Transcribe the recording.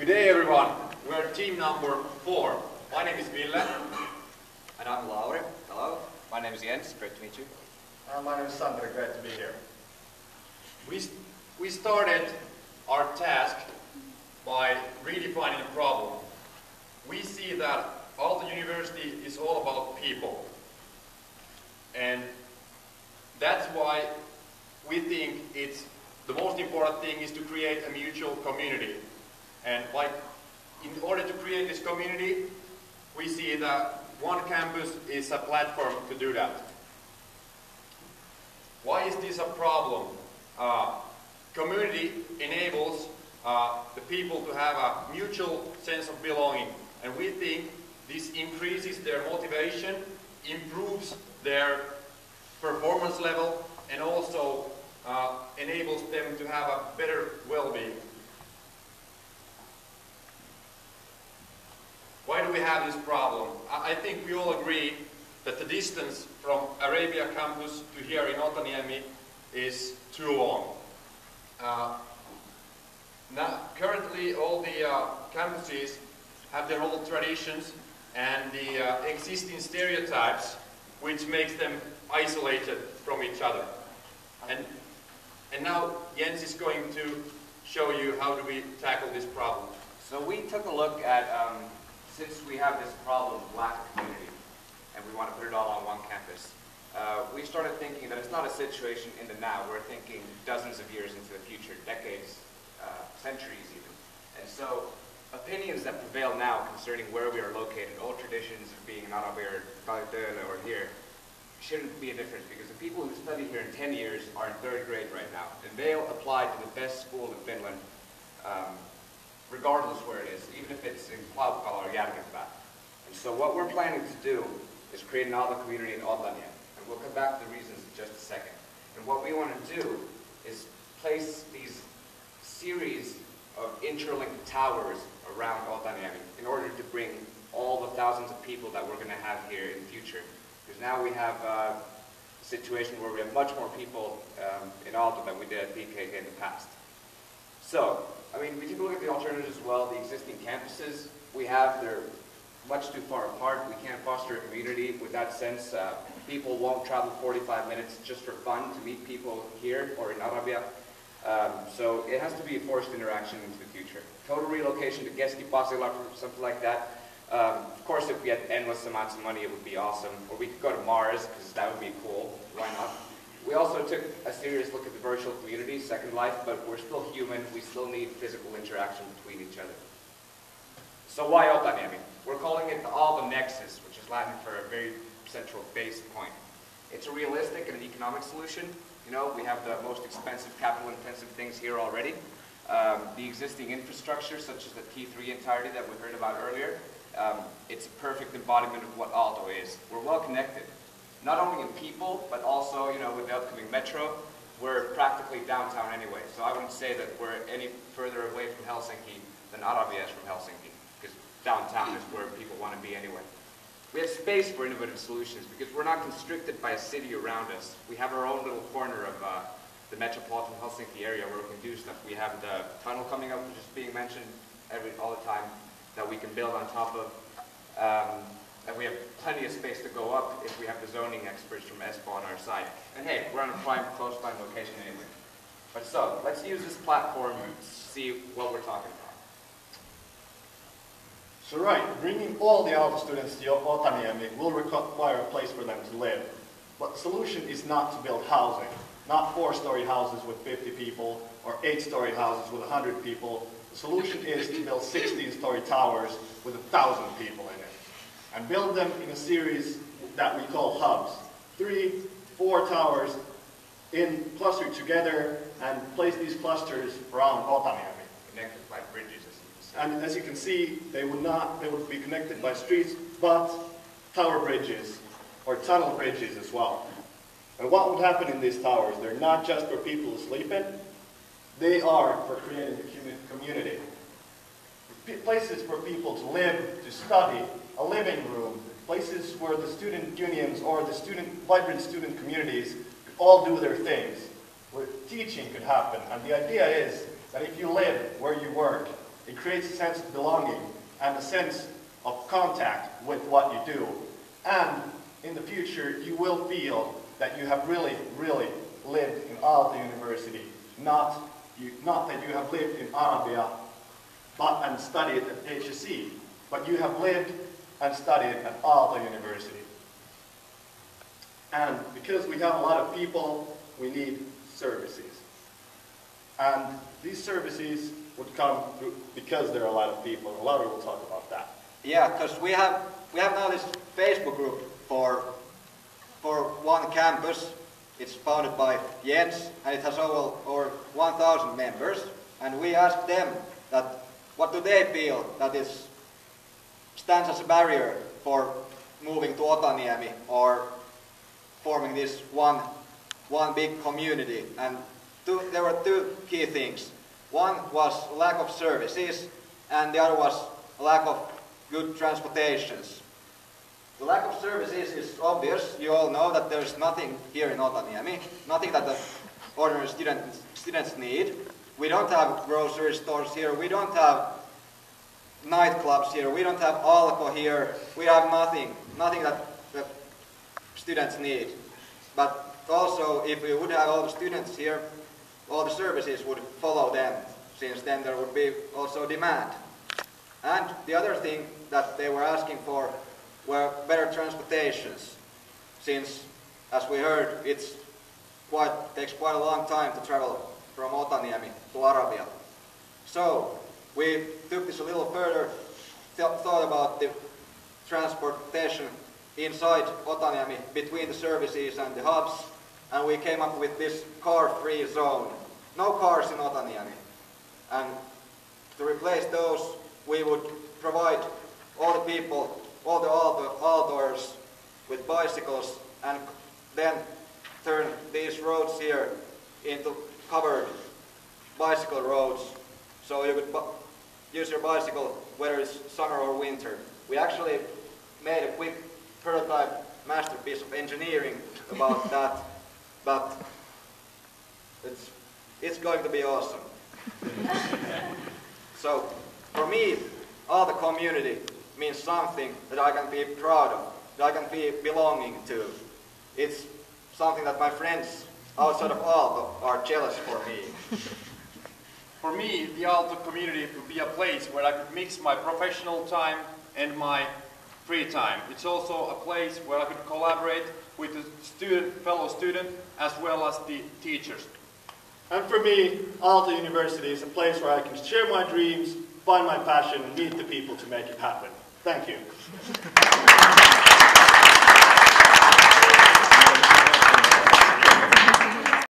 Good day everyone, we're team number 4. My name is Ville. And I'm Lauri. Hello. My name is Jens, great to meet you. My name is Sander, great to be here. We started our task by redefining a problem. We see that Aalto University is all about people. And that's why we think it's the most important thing is to create a mutual community. And in order to create this community, we see that one campus is a platform to do that. Why is this a problem? Community enables the people to have a mutual sense of belonging, and we think this increases their motivation, improves their performance level, and also enables them to have a better well-being. Why do we have this problem? I think we all agree that the distance from Arabia campus to here in Otaniemi is too long. Currently all the campuses have their old traditions and the existing stereotypes, which makes them isolated from each other. And now Jens is going to show you how do we tackle this problem. So we took a look at, since we have this problem of lack of community, and we want to put it all on one campus, we started thinking that it's not a situation in the now, we're thinking dozens of years into the future, decades, centuries even. And so opinions that prevail now concerning where we are located, old traditions of being in Arabia or here, shouldn't be a difference, because the people who study here in 10 years are in 3rd grade right now, and they'll apply to the best school in Finland, regardless where it is, even if it's in Aalto or Järvenpää. And so what we're planning to do is create an Aalto community in Otaniemi, and we'll come back to the reasons in just a second. And what we want to do is place these series of interlinked towers around Otaniemi in order to bring all the thousands of people that we're going to have here in the future. Because now we have a situation where we have much more people in Aalto than we did at PKK in the past. So, I mean, we took a look at the alternatives as well. The existing campuses we have, they're much too far apart. We can't foster a community with that sense. People won't travel 45 minutes just for fun to meet people here or in Arabia. So it has to be a forced interaction into the future. Total relocation to Keski-Pasila or something like that. Of course, if we had endless amounts of money, it would be awesome. Or we could go to Mars, because that would be cool. Why not? We also took a serious look at the virtual community, Second Life, but we're still human. We still need physical interaction between each other. So why Otaniemi? We're calling it the Aalto Nexus, which is Latin for a very central base point. It's a realistic and an economic solution. You know, we have the most expensive, capital-intensive things here already. The existing infrastructure, such as the T3 entirety that we heard about earlier, it's a perfect embodiment of what Aalto is. We're well connected, not only in people, but also, you know, with the upcoming metro, we're practically downtown anyway. So I wouldn't say that we're any further away from Helsinki than Arabia is from Helsinki, because downtown is where people want to be anyway. We have space for innovative solutions because we're not constricted by a city around us. We have our own little corner of the metropolitan Helsinki area where we can do stuff. We have the tunnel coming up, which is being mentioned all the time, that we can build on top of. And we have plenty of space to go up if we have the zoning experts from Espoo on our side. And hey, we're on a prime coastline location anyway. But so, let's use this platform to see what we're talking about. So right, bringing all the Aalto students to Otaniemi will require a place for them to live. But the solution is not to build housing, not 4-story houses with 50 people or 8-story houses with 100 people. The solution is to build 16-story towers with 1,000 people in it, and build them in a series that we call hubs. 3, 4 towers clustered together, and place these clusters around Otaniemi. Connected by bridges, as you can see. And as you can see, they would be connected by streets, but tower bridges or tunnel bridges as well. And what would happen in these towers? They're not just for people to sleep in, they are for creating a community. Places for people to live, to study, a living room, places where the student unions or the vibrant student communities could all do their things, where teaching could happen. And the idea is that if you live where you work, It creates a sense of belonging and a sense of contact with what you do. And in the future, you will feel that you have really, really lived in Aalto University. Not that you have lived in Arabia and studied at HSE, but you have lived and studied at Aalto University. And because we have a lot of people, we need services. And these services would come through because there are a lot of people, and Lauri will talk about that. Yeah, because we have now this Facebook group for one campus. It's founded by Jens, and it has over 1,000 members. And we asked them that what do they feel that stands as a barrier for moving to Otaniemi or forming this one big community. And there were two key things. One was lack of services, and the other was lack of good transportations. The lack of services is obvious. You all know that there's nothing here in Otaniemi, nothing that the ordinary students need. We don't have grocery stores here, we don't have nightclubs here, we don't have Aalto here, we have nothing that the students need. But also, if we would have all the students here, all the services would follow them, since then there would be also demand. And the other thing that they were asking for were better transportations, since, as we heard, it takes quite a long time to travel from Otaniemi to Arabia. So we took this a little further, thought about the transportation inside Otaniemi between the services and the hubs, and we came up with this car-free zone. No cars in Otaniemi. And to replace those, we would provide all the people, all the Aaltoers with bicycles, and then turn these roads here into covered bicycle roads, so you could use your bicycle whether it's summer or winter. We actually made a quick prototype masterpiece of engineering about that, but it's going to be awesome. So for me, all the community means something that I can be proud of, that I can be belonging to. It's something that my friends outside of Aalto are jealous for me. For me, the Aalto community would be a place where I could mix my professional time and my free time. It's also a place where I could collaborate with the fellow student as well as the teachers. And for me, Aalto University is a place where I can share my dreams, find my passion, and meet the people to make it happen. Thank you.